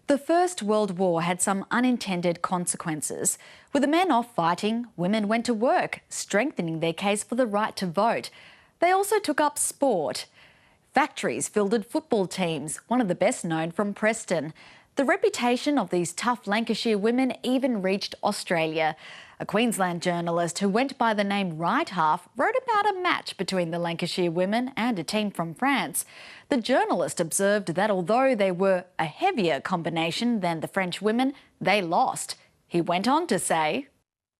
The First World War had some unintended consequences. With the men off fighting, women went to work, strengthening their case for the right to vote. They also took up sport. Factories fielded football teams, one of the best known from Preston. The reputation of these tough Lancashire women even reached Australia. A Queensland journalist who went by the name Right Half wrote about a match between the Lancashire women and a team from France. The journalist observed that although they were a heavier combination than the French women, they lost. He went on to say,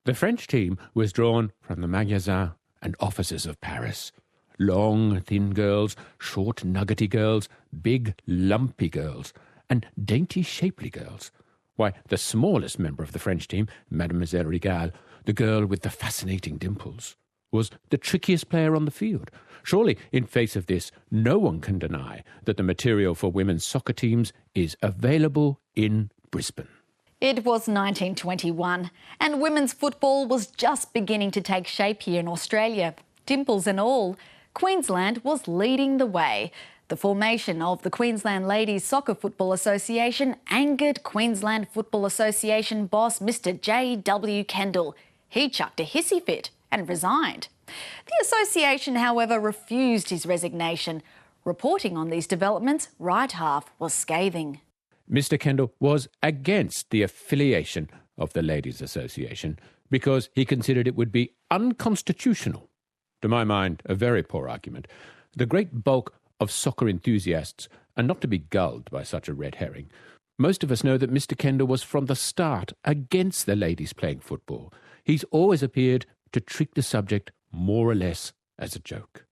"The French team was drawn from the magasins and offices of Paris. Long, thin girls, short, nuggety girls, big, lumpy girls, and dainty, shapely girls. Why, the smallest member of the French team, Mademoiselle Rigal, the girl with the fascinating dimples, was the trickiest player on the field. Surely, in face of this, no one can deny that the material for women's soccer teams is available in Brisbane." It was 1921 and women's football was just beginning to take shape here in Australia. Dimples and all, Queensland was leading the way. The formation of the Queensland Ladies Soccer Football Association angered Queensland Football Association boss Mr J.W. Kendall. He chucked a hissy fit and resigned. The association, however, refused his resignation. Reporting on these developments, Right Half was scathing. Mr Kendall was against the affiliation of the Ladies Association because he considered it would be unconstitutional. To my mind, a very poor argument. The great bulk of soccer enthusiasts are not to be gulled by such a red herring. Most of us know that Mr Kendall was from the start against the ladies playing football. He's always appeared to treat the subject more or less as a joke.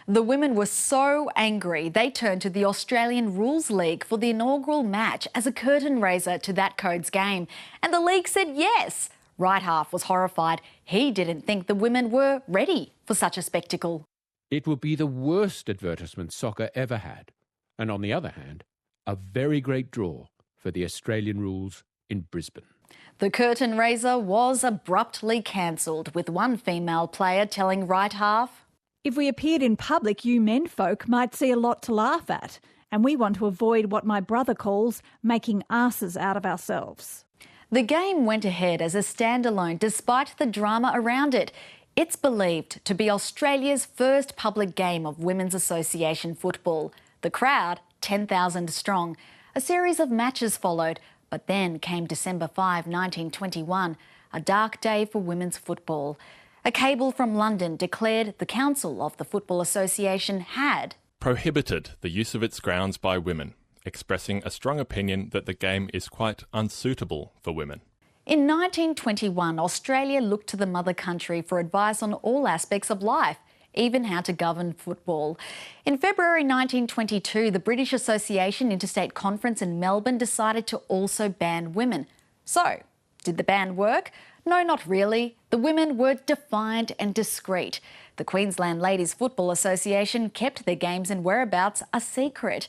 The women were so angry they turned to the Australian Rules League for the inaugural match as a curtain raiser to that code's game. And the league said yes. Right Half was horrified. He didn't think the women were ready for such a spectacle. It would be the worst advertisement soccer ever had. And on the other hand, a very great draw for the Australian rules in Brisbane. The curtain raiser was abruptly cancelled, with one female player telling Right Half, "If we appeared in public, you menfolk might see a lot to laugh at, and we want to avoid what my brother calls making asses out of ourselves." The game went ahead as a standalone despite the drama around it. It's believed to be Australia's first public game of Women's Association football. The crowd, 10,000 strong. A series of matches followed, but then came December 5, 1921, a dark day for women's football. A cable from London declared the Council of the Football Association had prohibited the use of its grounds by women, expressing a strong opinion that the game is quite unsuitable for women. In 1921, Australia looked to the mother country for advice on all aspects of life, even how to govern football. In February 1922, the British Association Interstate Conference in Melbourne decided to also ban women. So, did the ban work? No, not really. The women were defiant and discreet. The Queensland Ladies Football Association kept their games and whereabouts a secret.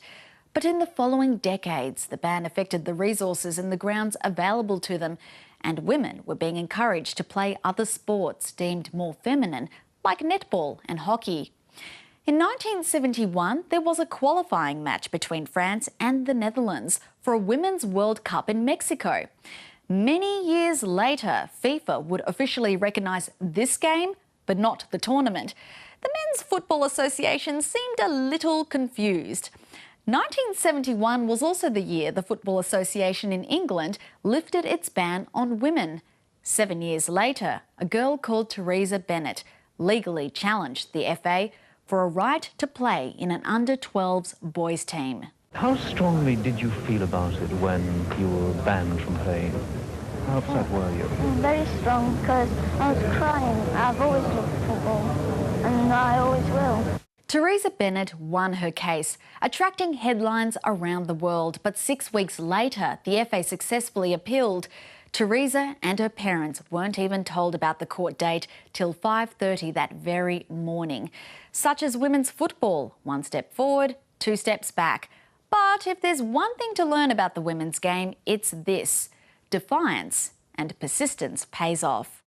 But in the following decades, the ban affected the resources and the grounds available to them, and women were being encouraged to play other sports deemed more feminine, like netball and hockey. In 1971, there was a qualifying match between France and the Netherlands for a Women's World Cup in Mexico. Many years later, FIFA would officially recognise this game, but not the tournament. The Men's Football Association seemed a little confused. 1971 was also the year the Football Association in England lifted its ban on women. 7 years later, a girl called Teresa Bennett legally challenged the FA for a right to play in an under-12s boys team. How strongly did you feel about it when you were banned from playing? How upset were you? Very strong, because I was crying. I've always loved football, and I always will. Teresa Bennett won her case, attracting headlines around the world. But 6 weeks later, the FA successfully appealed. Teresa and her parents weren't even told about the court date till 5:30 that very morning. Such as women's football, 1 step forward, 2 steps back. But if there's one thing to learn about the women's game, it's this: defiance and persistence pays off.